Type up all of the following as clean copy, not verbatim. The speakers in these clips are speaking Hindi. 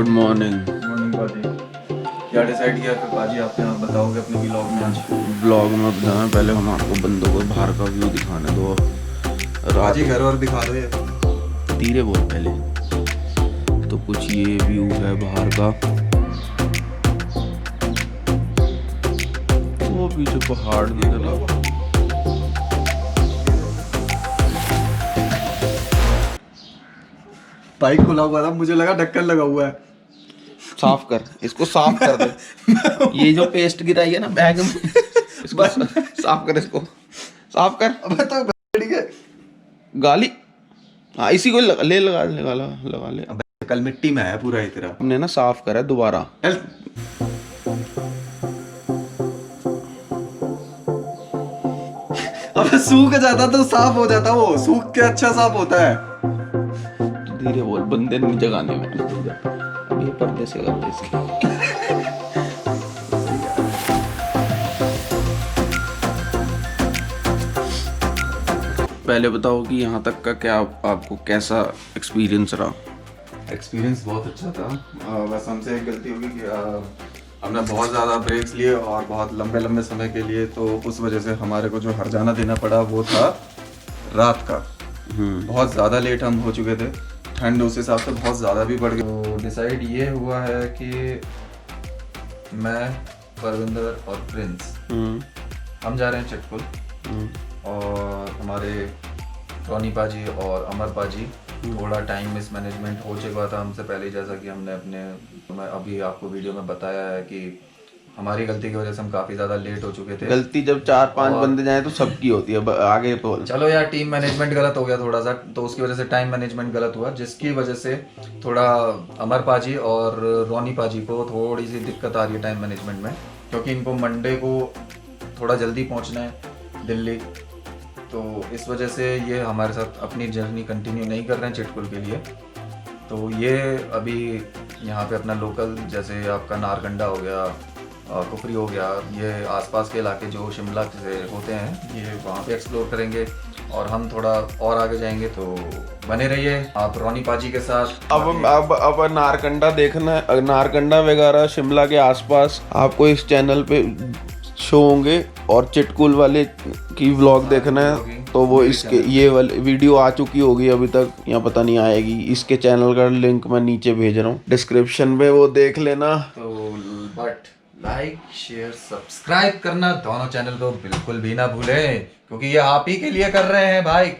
Good morning. मॉर्निंग पाजी। क्या डिसाइड किया फिर पाजी, आपने बताओगे अपने व्लॉग में आज? ब्लॉग में बताना, पहले हम आपको बंदों को बाहर का व्यू दिखाने दो। पाजी घर और दिखा दो ये। धीरे बोल पहले। तो कुछ ये व्यू है बाहर का, वो पीछे पहाड़ दिख रहा। बाइक खुला हुआ था, मुझे लगा ढक्कन लगा हुआ है। साफ कर इसको, साफ कर दे। ये जो पेस्ट गिराई है ना बैग में, इसको साफ कर, इसको साफ कर। अबे तो ठीक है। गाली, हाँ इसी को लगा ले, लगा ले। अबे कल मिट्टी में है पूरा ही तेरा। हमने ना साफ करा दोबारा। अबे सूख जाता तो साफ हो जाता, वो सूख के अच्छा साफ होता है। धीरे बोल, बंदे नहीं जगाने में। अब ये पर्दे से कर दे इसके। पहले बताओ कि यहाँ तक का क्या आपको कैसा एक्सपीरियंस रहा? एक्सपीरियंस बहुत अच्छा था। बस हमसे एक गलती होगी कि हमने बहुत ज़्यादा ब्रेक्स लिए और बहुत लंबे लंबे समय के लिए, तो उस वजह से हमारे को जो हर्जाना देना पड़ा वो था रात का। बहुत ज़्यादा लेट हम हो चुके थे, ठंड उस हिसाब से बहुत ज़्यादा भी बढ़ गई। तो डिसाइड ये हुआ है कि मैं, परविंदर और प्रिंस हम जा रहे हैं चिटकुल, और हमारे रोनी पाजी और अमर पाजी थोड़ा टाइम मिसमैनेजमेंट हो चुका था हमसे पहले, जैसा कि हमने मैं अभी आपको वीडियो में बताया है कि हमारी गलती की वजह से हम काफ़ी ज़्यादा लेट हो चुके थे। गलती जब 4-5 बंदे जाए तो सबकी होती है। आगे बोल। चलो यार, टीम मैनेजमेंट गलत हो गया थोड़ा सा, तो उसकी वजह से टाइम मैनेजमेंट गलत हुआ, जिसकी वजह से थोड़ा अमर पाजी और रोनी पाजी को थोड़ी सी दिक्कत आ रही है टाइम मैनेजमेंट में, क्योंकि इनको मंडे को थोड़ा जल्दी पहुँचना है दिल्ली। तो इस वजह से ये हमारे साथ अपनी जर्नी कंटिन्यू नहीं कर रहे हैं चिटकुल के लिए। तो ये अभी यहाँ पे अपना लोकल, जैसे आपका नारकंडा हो गया, कुफरी हो गया, ये आसपास के इलाके जो शिमला से होते हैं, ये वहाँ पे एक्सप्लोर करेंगे, और हम थोड़ा और आगे जाएंगे। तो बने रहिए आप रोनी पाजी के साथ। अब नारकंडा देखना है, नारकंडा वगैरह शिमला के आसपास आपको इस चैनल पे शो होंगे, और चिटकुल वाले की व्लॉग देखना है तो वो इसके ये वाली वीडियो आ चुकी होगी अभी तक, या पता नहीं आएगी। इसके चैनल का लिंक मैं नीचे भेज रहा हूँ डिस्क्रिप्शन में, वो देख लेना। तो बट लाइक शेयर सब्सक्राइब करना दोनों चैनल को बिल्कुल भी ना भूलें, क्योंकि ये आप ही के लिए कर रहे हैं भाई।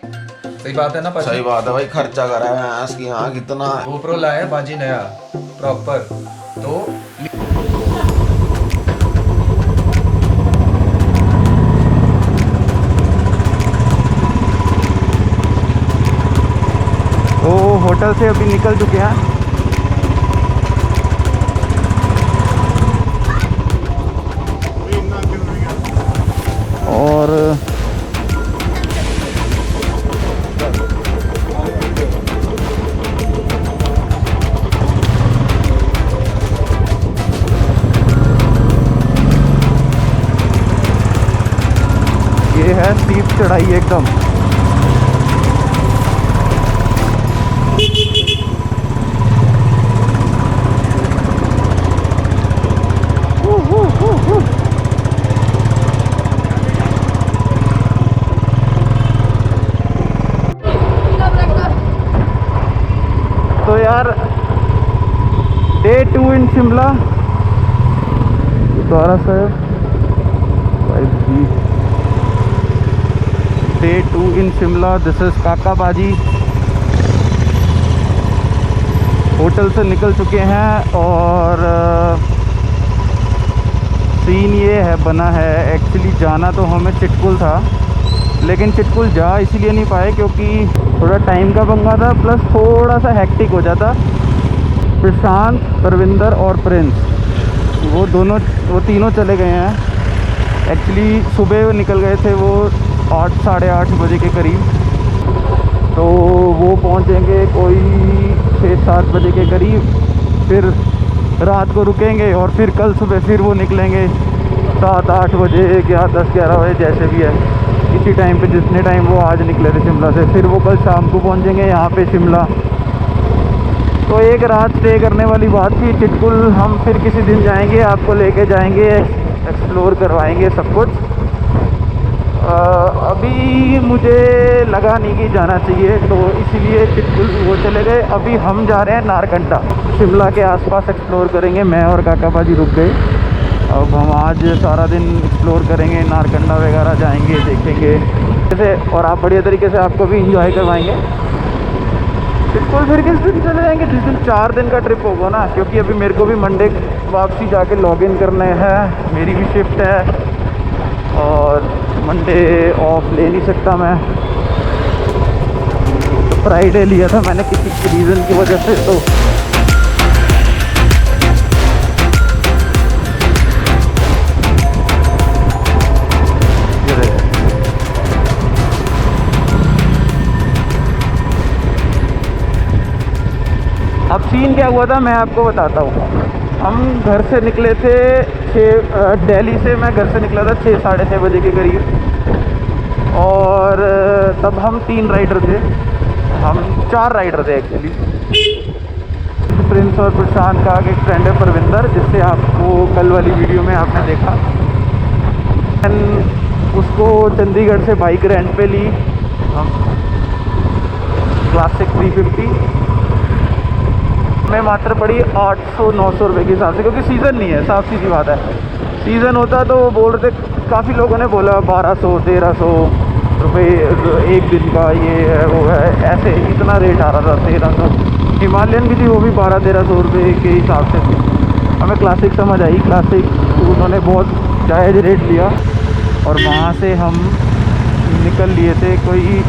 सही बात है ना पाजी? सही बात है भाई, खर्चा करा है इसकी। हाँ कितना GoPro लाया बाजी नया प्रॉपर। तो होटल से अभी निकल चुके हैं, और ये है स्टीप चढ़ाई एकदम। तो यार डे 2 इन शिमला, द्वारा साहब day 2 in Shimla. This is काका बाजी। होटल से निकल चुके हैं, और सीन ये है बना है, एक्चुअली जाना तो हमें चिटकुल था, लेकिन चिटकुल जा इसीलिए नहीं पाए क्योंकि थोड़ा टाइम का पंगा था, प्लस थोड़ा सा हेक्टिक हो जाता। प्रशांत, परविंदर और प्रिंस, वो तीनों चले गए हैं। एक्चुअली सुबह निकल गए थे वो 8 साढ़े 8 बजे के करीब, तो वो पहुंचेंगे कोई 6-7 बजे के करीब, फिर रात को रुकेंगे, और फिर कल सुबह फिर वो निकलेंगे 7-8 बजे या 10-11 बजे, जैसे भी है इसी टाइम पे, जितने टाइम वो आज निकले थे शिमला से। फिर वो कल शाम को पहुंचेंगे यहाँ पे शिमला। तो एक रात स्टे करने वाली बात थी। चिटकुल हम फिर किसी दिन जाएंगे, आपको लेके जाएंगे, एक्सप्लोर करवाएंगे सब कुछ। अभी मुझे लगा नहीं कि जाना चाहिए, तो इसीलिए चिटकुल वो चले गए। अभी हम जा रहे हैं नारकंडा, शिमला के आसपास एक्सप्लोर करेंगे। मैं और काका बाजी रुक गए। अब हम आज सारा दिन एक्सप्लोर करेंगे, नारकंडा वगैरह जाएंगे, देखेंगे जैसे, और आप बढ़िया तरीके से आपको भी इंजॉय करवाएंगे। बिल्कुल फिर किस दिन चले जाएंगे, जिस दिन 4 दिन का ट्रिप होगा ना, क्योंकि अभी मेरे को भी मंडे वापसी जाके लॉगिन करने हैं, मेरी भी शिफ्ट है और मंडे ऑफ ले नहीं सकता मैं। फ्राइडे लिया था मैंने किसी रीज़न की वजह से। तो अब सीन क्या हुआ था मैं आपको बताता हूँ। हम घर से निकले थे 6, दिल्ली से मैं घर से निकला था 6 साढ़े 6 बजे के करीब, और तब हम 3 राइडर थे, हम 4 राइडर थे एक्चुअली। प्रिंस और प्रशांत का एक फ्रेंड है परविंदर, जिससे आपको कल वाली वीडियो में आपने देखा। उसको चंडीगढ़ से बाइक रेंट पे ली हम, क्लासिक 350 में मात्र पड़ी 800-900 रुपये के हिसाब से, क्योंकि सीज़न नहीं है, साफ सीधी बात है। सीज़न होता तो बोल रहे थे, काफ़ी लोगों ने बोला 1200-1300 रुपये एक दिन का, ये है वो है, ऐसे इतना रेट आ रहा था। 1300 हिमालयन भी थी, वो भी 1200-1300 रुपये के हिसाब से थी। हमें क्लासिक समझ आई, क्लासिक उन्होंने बहुत जायज़ रेट लिया, और वहाँ से हम निकल लिए थे कोई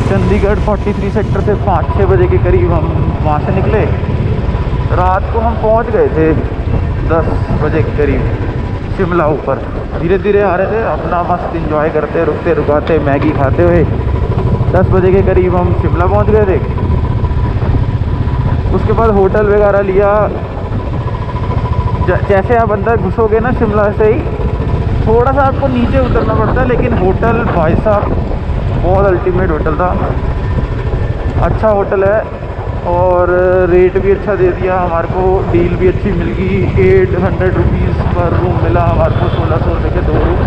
चंडीगढ़ 43 सेक्टर से 5-6 बजे के करीब हम वहाँ से निकले। रात को हम पहुँच गए थे 10 बजे के करीब शिमला ऊपर। धीरे धीरे आ रहे थे, अपना मस्त इंजॉय करते, रुकते रुकाते, मैगी खाते हुए 10 बजे के करीब हम शिमला पहुँच गए थे। उसके बाद होटल वगैरह लिया। जैसे आप अंदर घुसोगे ना शिमला से ही, थोड़ा सा आपको नीचे उतरना पड़ता है, लेकिन होटल भाई साहब बहुत अल्टीमेट होटल था, अच्छा होटल है, और रेट भी अच्छा दे दिया हमारे को, डील भी अच्छी मिल गई। 800 रुपीज़ पर रूम मिला हमारे को, 1600 रुपये के 2 रूम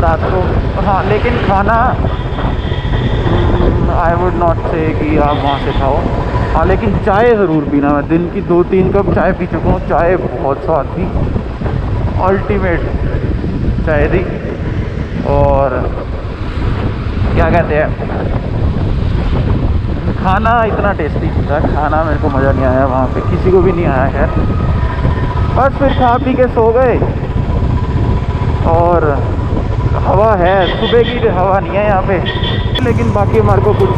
रात को। हाँ, लेकिन खाना आई वुड नॉट से कि आप वहाँ से खाओ। हाँ, लेकिन चाय ज़रूर पीना। मैं दिन की 2-3 कप चाय पी चुका हूँ, चाय बहुत स्वाद थी, अल्टीमेट चाय थी। और क्या कहते हैं, खाना इतना टेस्टी था, खाना मेरे को मज़ा नहीं आया वहाँ पे, किसी को भी नहीं आया खैर। बस फिर खा पी के सो गए। और हवा है, सुबह की हवा नहीं है यहाँ पे, लेकिन बाकी हमारे को कुछ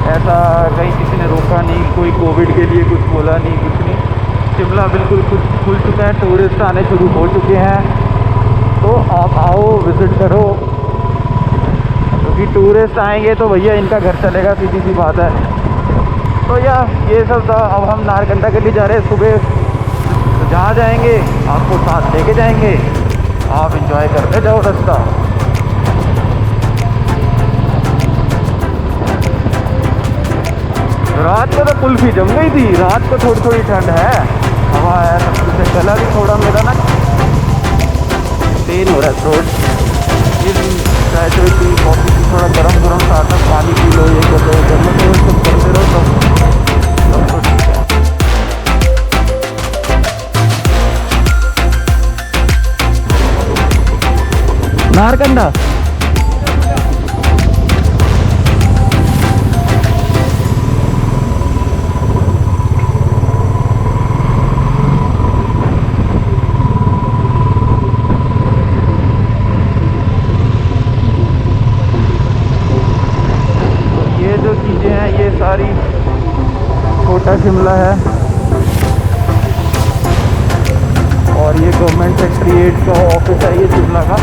ऐसा कहीं किसी ने रोका नहीं, कोई कोविड के लिए कुछ बोला नहीं, कुछ नहीं। शिमला बिल्कुल खुल चुका है, टूरिस्ट आने शुरू हो चुके हैं, तो आप आओ, विज़िट करो, क्योंकि टूरिस्ट आएंगे तो भैया इनका घर चलेगा, सीधी सी बात है। तो ये सब था। अब हम नारकंडा के लिए जा रहे हैं। सुबह तो जहाँ जाएंगे आपको साथ लेके जाएंगे, आप इंजॉय करते जाओ रास्ता। रात को तो कुल्फी जम गई थी, रात को थोड़ी थोड़ी ठंड है, हवा है, सब कुछ है। गला भी थोड़ा मेरा ना पेन हो रहा है, थ्रोट। चाहे तो टी कॉफ़ी थोड़ा गरम साथ में पानी पी लो, ये करते रहो, सब करते रहो, सब तो ठीक है। नारकंडा सारी छोटा शिमला है, और ये गवर्नमेंट सेक्रेटरीट का ऑफिस है ये शिमला का।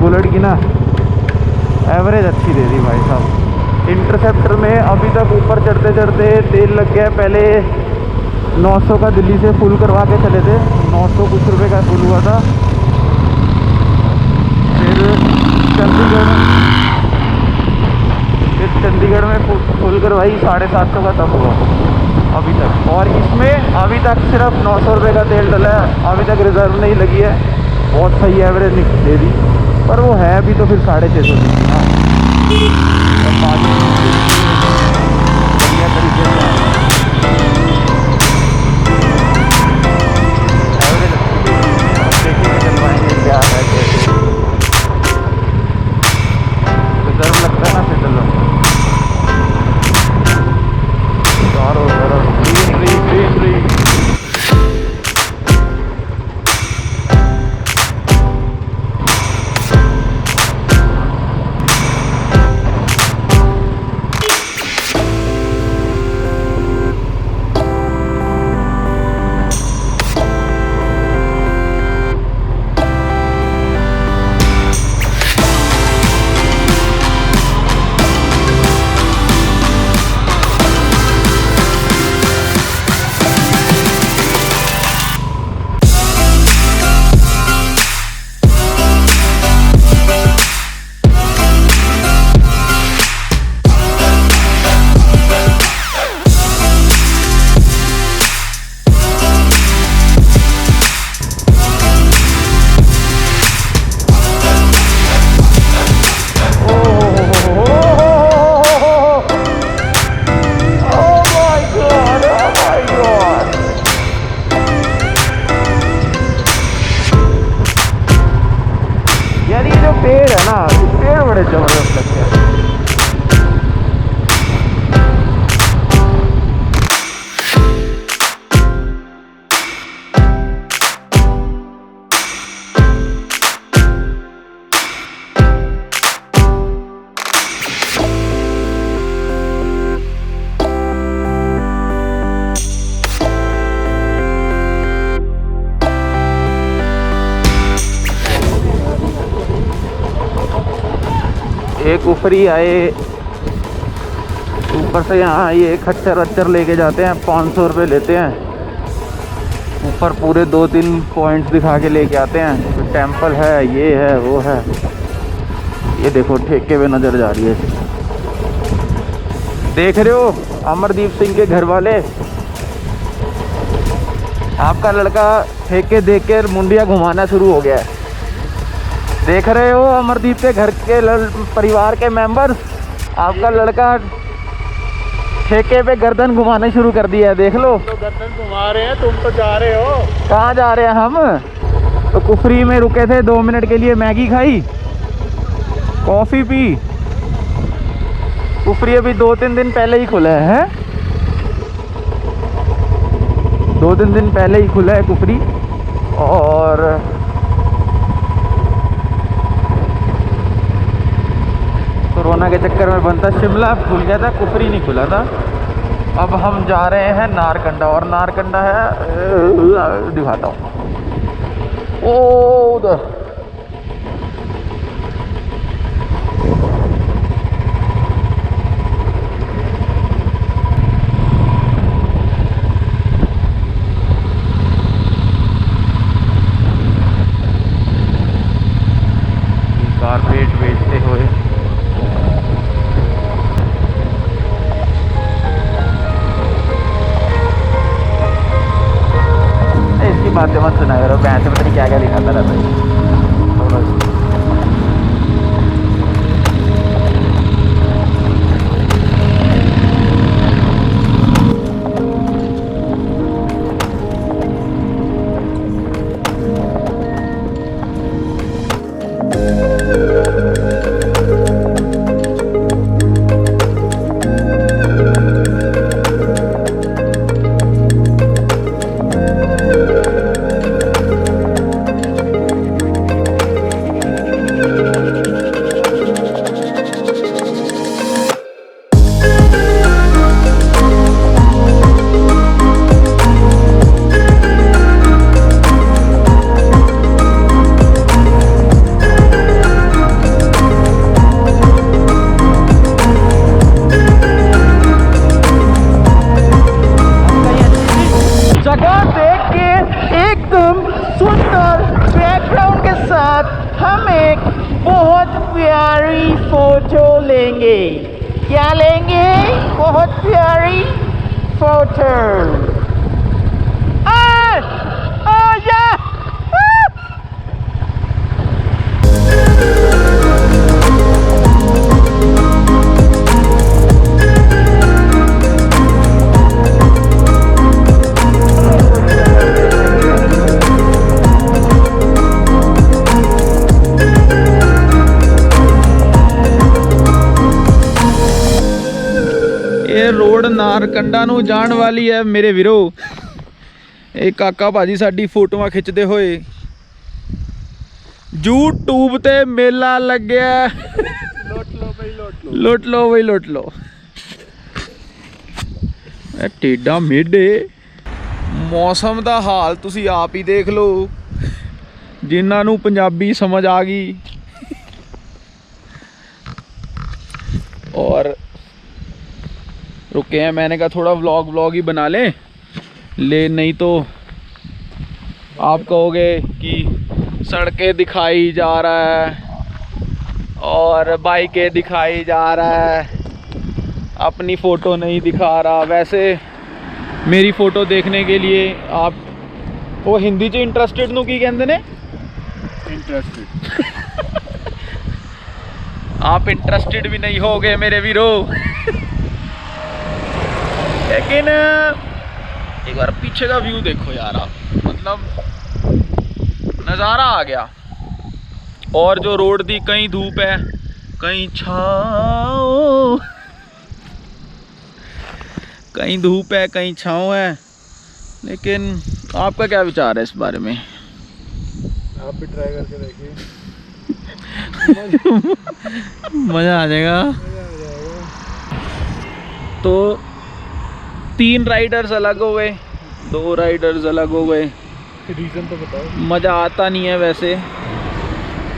बुलेट की ना एवरेज अच्छी दे दी भाई साहब। इंटरसेप्टर में अभी तक ऊपर चढ़ते चढ़ते तेल लग गया। पहले 900 का दिल्ली से फुल करवा के चले थे, 900 कुछ रुपए का फुल हुआ था। फिर चंडीगढ़ में फुल करवाई 750 का तब हुआ अभी तक। और इसमें अभी तक सिर्फ 900 रुपये का तेल डला है, अभी तक रिजर्व नहीं लगी है। बहुत सही एवरेज दे दी, पर वो है अभी तो फिर 650 की ना। और बढ़िया तरीके से एवरेज देखेंगे, चलवाएंगे क्या है कैसे। रिजर्व लगता है ना फिर चलो। पेड़ है ना, पेड़ बड़े जबरदस्त लगते हैं। एक ऊपरी आए ऊपर से, यहाँ ये खच्चर वच्चर लेके जाते हैं, 500 रुपये लेते हैं। ऊपर पूरे 2-3 पॉइंट्स दिखा के लेके आते हैं। तो टेंपल है, ये है, वो है। ये देखो ठेके पे नज़र जा रही है, देख रहे हो? अमरदीप सिंह के घर वाले, आपका लड़का ठेके देख के मुंडिया घुमाना शुरू हो गया है। देख रहे हो अमरदीप के घर के परिवार के मेंबर्स, आपका लड़का ठेके पे गर्दन घुमाना शुरू कर दिया है। देख लो, तो गर्दन घुमा रहे हैं, तुम तो जा रहे हो। कहाँ जा रहे हैं हम? तो कुफरी में रुके थे 2 मिनट के लिए, मैगी खाई, कॉफ़ी पी। कुफरी अभी 2-3 दिन पहले ही खुला है, 2-3 दिन पहले ही खुला है कुफरी। और कोरोना के चक्कर में बनता शिमला खुल गया था, कुफरी नहीं खुला था। अब हम जा रहे हैं नारकंडा, और नारकंडा है, दिखाता हूँ, ओ उधर। कारपेट बेचते हुए इसकी बातें मत सुना करो, बैंक से पता नहीं क्या क्या दिखाता रहता है। यहाँ देख के एकदम सुंदर बैकग्राउंड के साथ हम एक बहुत प्यारी फोटो लेंगे। क्या लेंगे? बहुत प्यारी फोटो। रोड नारकंडा ਨੂੰ ਜਾਣ ਵਾਲੀ ਹੈ ਮੇਰੇ ਵੀਰੋ। ਇਹ ਕਾਕਾ ਭਾਜੀ ਸਾਡੀ ਫੋਟੋਆਂ ਖਿੱਚਦੇ ਹੋਏ YouTube ਤੇ ਮੇਲਾ ਲੱਗਿਆ। लौट लो भाई लौट लो। ਲੁੱਟ ਲਓ ਬਈ ਲੁੱਟ ਲਓ। ਇਹ ਟੇਡਾ ਮੇਢੇ ਮੌਸਮ ਦਾ ਹਾਲ ਤੁਸੀਂ ਆਪ ਹੀ ਦੇਖ ਲਓ। ਜਿਨ੍ਹਾਂ ਨੂੰ ਪੰਜਾਬੀ ਸਮਝ ਆ ਗਈ और रुके हैं, मैंने कहा थोड़ा व्लॉग ही बना ले नहीं तो आप कहोगे कि सड़कें दिखाई जा रहा है और बाइकें दिखाई जा रहा है, अपनी फ़ोटो नहीं दिखा रहा। वैसे मेरी फ़ोटो देखने के लिए आप वो हिंदी च इंटरस्टेड नू की कहंदे ने? इंटरेस्टेड। आप इंटरेस्टेड भी नहीं होगे मेरे वीरो। लेकिन एक बार पीछे का व्यू देखो यार आप, मतलब नज़ारा आ गया। और जो रोड दी कहीं धूप है कहीं छाँव, कहीं धूप है कहीं छाँव है। लेकिन आपका क्या विचार है इस बारे में? आप भी ट्राई करके देखिए, मज़ा आ जाएगा। तो 3 राइडर्स अलग हो गए, 2 राइडर्स अलग हो गए। रीज़न तो बताओ। मज़ा आता नहीं है वैसे,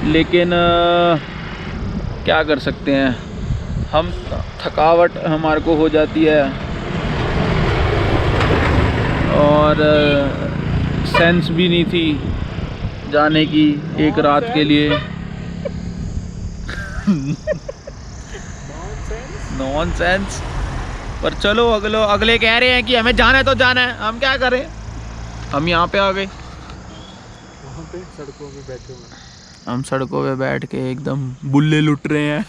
लेकिन क्या कर सकते हैं हम, थकावट हमारे को हो जाती है और सेंस भी नहीं थी जाने की एक रात के लिए। नॉनसेंस। पर चलो अगले कह रहे हैं कि हमें जाना है तो जाना है, हम क्या करें। हम यहाँ पे आ गए, वहाँ पे सड़कों पे बैठे हुए हैं। हम सड़कों पे बैठ के एकदम बुल्ले लुट रहे हैं।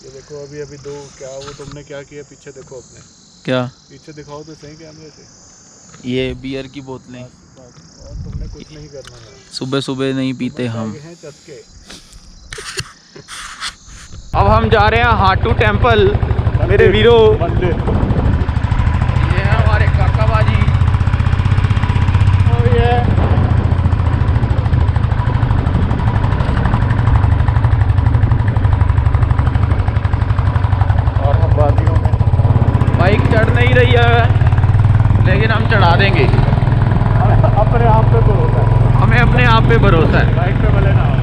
ये देखो अभी दो क्या वो तुमने क्या किया, पीछे देखो अपने, क्या? पीछे दिखाओ तो सही कैमरे से। ये बियर की बोतलें और तुमने कुछ नहीं करना है, सुबह सुबह नहीं पीते हम। हैं चस्के। अब हम जा रहे हैं हाटू टेम्पल मेरे वीरो। मंदिर। ये है हमारे काका बाजी। और ये और हम वादियों में। बाइक चढ़ नहीं रही है लेकिन हम चढ़ा देंगे, अपने आप पे भरोसा है, हमें अपने आप पे भरोसा है। बाइक पे भले ना हो।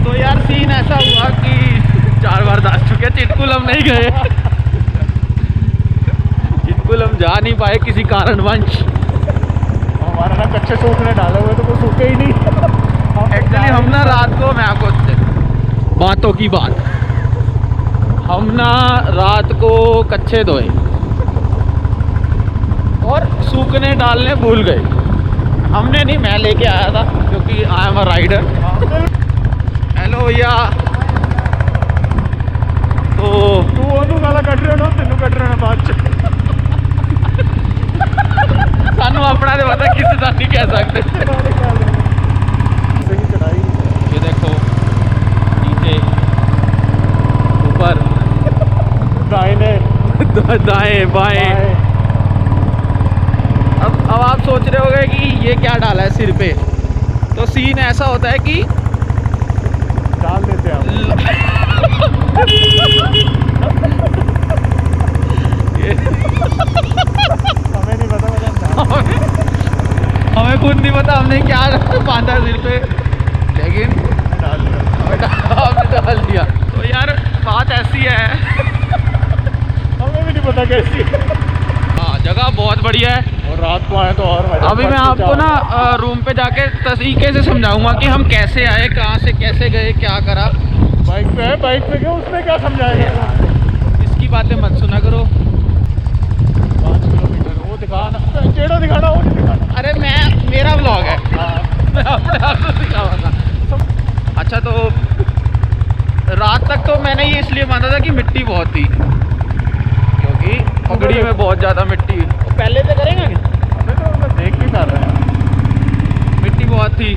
तो यार सीन ऐसा हुआ कि 4 बार दास चुके, चिटकुल हम नहीं गए। चिटकुल हम जा नहीं पाए किसी कारणवश। हमारा ना कच्चे सूखने डाले हुए तो वो सूखे ही नहीं। एक्चुअली हम ना रात को, मैं आपको बातों की बात, हम ना रात को कच्चे धोए और सूखने डालने भूल गए। हमने नहीं, मैं लेके आया था क्योंकि I am a rider. Hello भैया। तो तू ਉਹਨੂੰ ਗਾਲਾਂ ਕੱਢ ਰਿਹਾ ਨਾ, ਤੈਨੂੰ ਕੱਢ ਰਿਹਾ ਬਾਅਦ ਚ। सानू अपना तो पता, किसी का नहीं कह सकते। सही चढ़ाई। ये देखो नीचे ऊपर दाहिने दाएं बाएं। अब आप सोच रहे होंगे कि ये क्या डाला है सिर पे। तो सीन ऐसा होता है कि डाल देते हैं हमें नहीं पता हमें खुद नहीं पता हमने क्या बांधा सिर पे, लेकिन डाल दिया। हमने डाल दिया। तो यार बात ऐसी है, हमें भी नहीं पता कैसी। हाँ जगह बहुत बढ़िया है। और रात को आए तो और मजा। अभी मैं आपको ना रूम पे जाके तरीके से समझाऊंगा कि हम कैसे आए, कहाँ से कैसे गए, क्या करा। बाइक पे है, बाइक पे क्यों, उसमें क्या समझाएगा। इसकी बातें मत सुना करो। 5 किलोमीटर वो दिखाना, टेढ़ा दिखाना, वो नहीं दिखाना। अरे मेरा व्लॉग है, मैं अपने आप को दिखाऊंगा। अच्छा तो रात तक तो मैंने ये इसलिए माना था कि मिट्टी बहुत थी, क्योंकि पगड़ी में बहुत ज़्यादा मिट्टी। पहले से करेंगे अबे तो मैं देख नहीं पा रहा है। मिट्टी बहुत थी,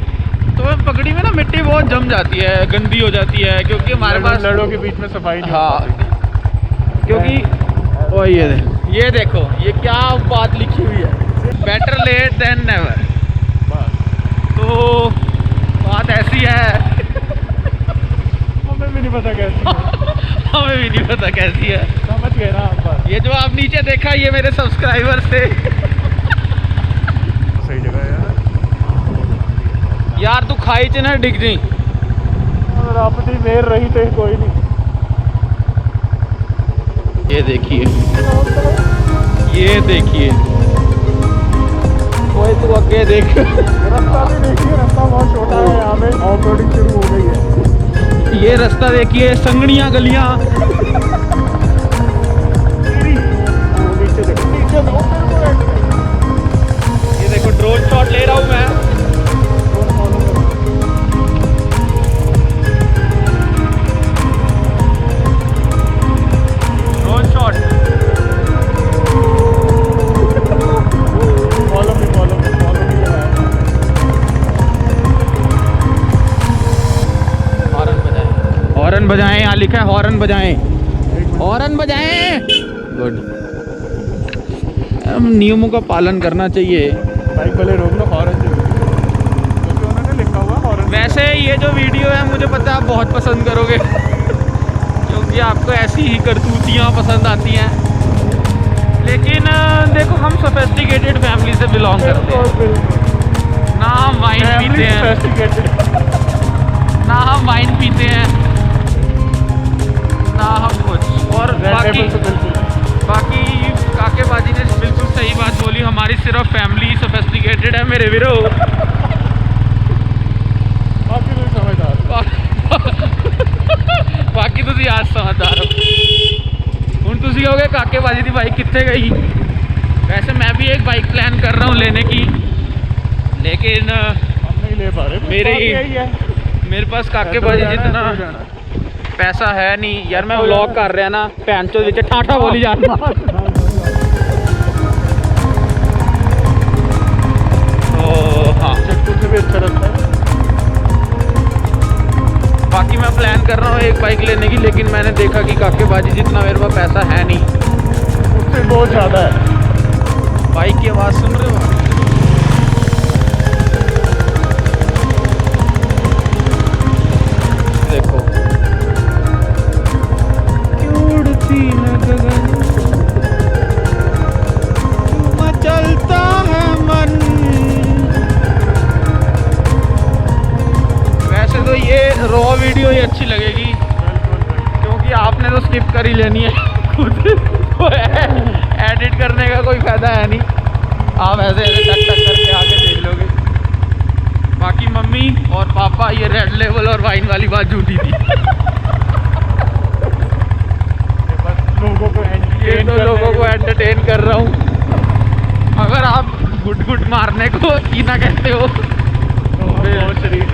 तो पगड़ी में ना मिट्टी बहुत जम जाती है, गंदी हो जाती है, क्योंकि हमारे पास लड़ों के बीच में सफाई नहीं हाँ, हो पाती। क्योंकि ओ ये देखो ये क्या बात लिखी हुई है, बेटर लेट देन नेवर। तो बात ऐसी है हमें भी नहीं पता कैसे। हमें भी नहीं पता कैसी है, समझ गए ना आप बात। ये जो आप नीचे देखा ये मेरे सब्सक्राइबर्स थे। सही जगह है यार। यार तू खाई च ना डिग जी। अगर आपकी मेर रही तो कोई नहीं। ये देखिए, ये देखिए, कोई तू आगे देख। रास्ता भी देखिए, रास्ता बहुत छोटा है, यहाँ पे ऑफ रोडिंग शुरू हो गई है। ये रास्ता देखिए, संगड़ियाँ गलियाँ। नीचे देखो, नीचे देखो। ये देखो ड्रोन शॉट ले रहा हूँ मैं। Drone shot. Follow me horn बजाएं, हॉर्न बजाएं, यहाँ लिखा है हॉर्न बजाएं, हॉर्न बजाएं। गुड, नियमों का पालन करना चाहिए। बाइक वाले रोक लो, हॉर्न क्योंकि उन्होंने लिखा हुआ हॉर्न। वैसे ये जो वीडियो है मुझे पता है आप बहुत पसंद करोगे क्योंकि आपको ऐसी ही करतूतियाँ पसंद आती हैं। लेकिन देखो हम सोफिस्टिकेटेड फैमिली से बिलोंग करते हैं, ना हम वाइन पीते हैं, ना हम वाइन पीते हैं, ना हम कुछ। और बाकी काके बाजी ने बिल्कुल सही बात बोली, हमारी सिर्फ फैमिली सोफिस्टिकेटेड है मेरे वीरो। बाकी तो समझदार। बाकी तुम आज समझदार हो। हुण तुसी कहोगे काके बाजी की बाइक कितने गई। वैसे मैं भी एक बाइक प्लान कर रहा हूँ लेने की, लेकिन हम नहीं ले पा रहे। मेरे पास काके बाजी जितना पैसा है नहीं यार। मैं व्लॉग कर रहा ना, भैन चोद विच ठाठा बोली जाना। तो हाँ, चटकुल से भी अच्छा लगता है। बाकी मैं प्लान कर रहा हूँ एक बाइक लेने की, लेकिन मैंने देखा कि काके बाजी जितना मेरे पास पैसा है नहीं, उससे बहुत ज़्यादा है। बाइक की आवाज़ सुन रहे हो? देखो क्यों उड़ती है गगन, क्यों मचलता है मन। वैसे तो ये रॉ वीडियो ही अच्छी लगेगी क्योंकि आपने तो स्किप कर ही लेनी है खुद, तो एडिट करने का कोई फायदा है नहीं। आप ऐसे ऐसे टक टक करके आके देख लोगे। बाकी मम्मी और पापा ये रेड लेवल और वाइन वाली बात झूठी थी। लोगों को ये तो लोगों को एंटरटेन कर रहा हूँ। अगर आप गुट गुट मारने को कीना कहते हो बहुत शरीर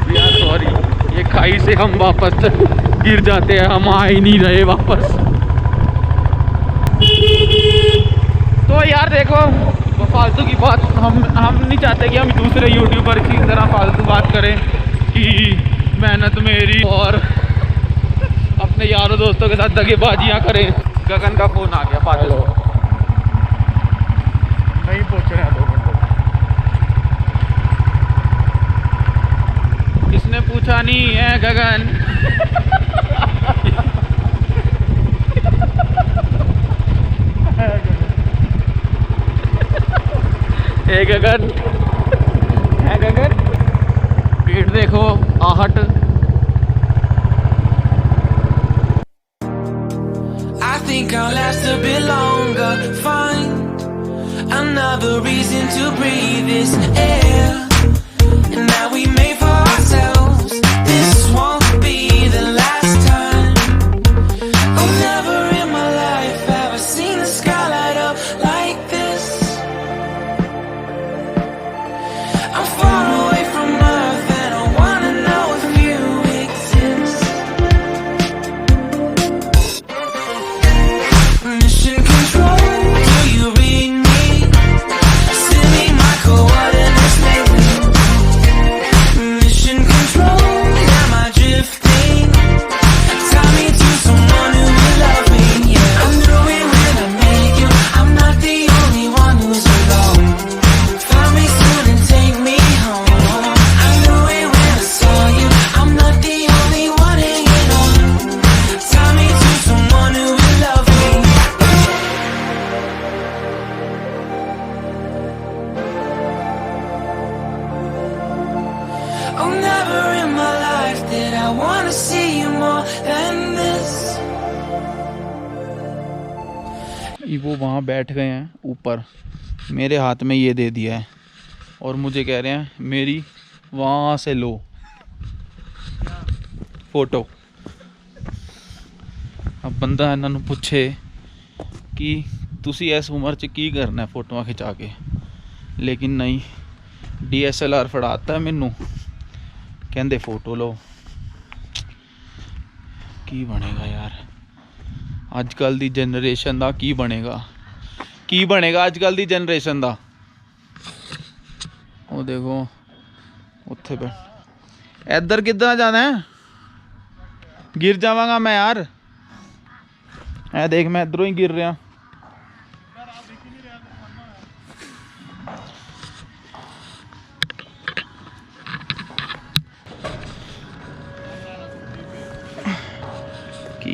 यार सॉरी, ये खाई से हम वापस गिर जाते हैं, हम आ ही नहीं रहे वापस। तो यार देखो फालतू की बात हम नहीं चाहते कि हम दूसरे यूट्यूबर की तरह फालतू बात करें कि मेहनत मेरी और अपने यारों दोस्तों के साथ दगेबाजियाँ करें। गगन का फ़ोन आ गया, पागल हो। नहीं पहुँच रहे हैं 2 घंटे। किसने पूछा नहीं है गगन। हे गगन, है गगन, पेड़ देखो, आहट। I think think I'll last a bit longer. Find another reason to breathe this air. And now we made for ourselves. This won't be the last time. Oh, never in my life have I seen the sky light up like this. I'm far away from Earth and I wanna know if you exist. Mission control, do you read me? Send me my coordinates lately. Mission control, am I drifting? Tie me to someone who will love me, yeah. I knew it when I met you, I'm not the only one who's alone. Find me soon and take me home. I knew it when I saw you, I'm not the only one hanging on. Tie me to someone who will love me. Oh, never in my life did I wanna see you more than this. वो वहाँ बैठ गए हैं ऊपर, मेरे हाथ में ये दे दिया है और मुझे कह रहे हैं मेरी वहाँ से लो फोटो। अब बंदा इन्हों ਨੂੰ ਪੁੱਛੇ कि ਤੁਸੀਂ ਇਸ ਉਮਰ 'ਚ ਕੀ ਕਰਨਾ ਫੋਟੋਆਂ ਖਿਚਾ ਕੇ, ਲੇਕਿਨ ਨਹੀਂ, DSLR ਫੜਾਤਾ ਮੈਨੂੰ, ਕਹਿੰਦੇ ਫੋਟੋ ਲਓ। ਕੀ ਬਣੇਗਾ ਯਾਰ ਅੱਜ ਕੱਲ ਦੀ ਜਨਰੇਸ਼ਨ ਦਾ, ਕੀ ਬਣੇਗਾ ਅੱਜ ਕੱਲ ਦੀ ਜਨਰੇਸ਼ਨ ਦਾ। ਉਹ ਦੇਖੋ ਉੱਥੇ ਬੈਠ, ਇੱਧਰ ਕਿੱਦਾਂ ਜਾਣਾ ਹੈ, गिर जावांगा मैं यार। ऐ देख मैं इधरों ही गिर रहा।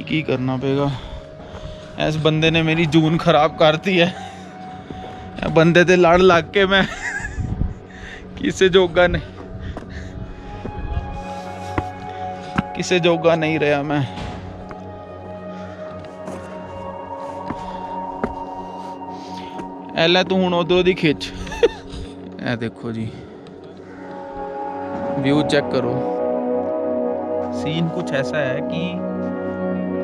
की करना पेगा, इस बंदे ने मेरी जून खराब कर दी है। बंदे ते लड़ लग के मैं किसे जोगा नहीं, किसे जोगा नहीं रहा मैं। ऐला तू हुण उधरों दी खिच। ए देखो जी व्यू चेक करो। सीन कुछ ऐसा है कि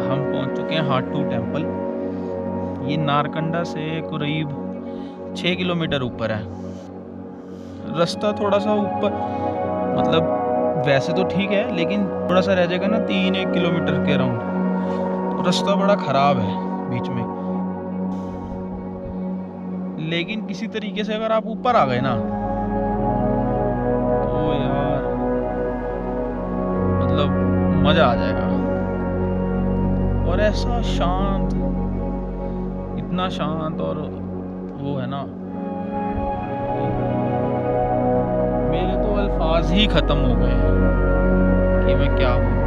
हम पहुंच चुके हैं हाटू टेम्पल। ये नारकंडा से करीब 6 किलोमीटर ऊपर है। रास्ता थोड़ा सा ऊपर, मतलब वैसे तो ठीक है, लेकिन थोड़ा सा रह जाएगा ना 3-1 किलोमीटर के अराउंड, तो रास्ता बड़ा ख़राब है बीच में। लेकिन किसी तरीके से अगर आप ऊपर आ गए ना तो यार मतलब मज़ा आ जाएगा। और ऐसा शांत, इतना शांत, और वो है ना, मेरे तो अल्फाज ही ख़त्म हो गए कि मैं क्या बोलूं।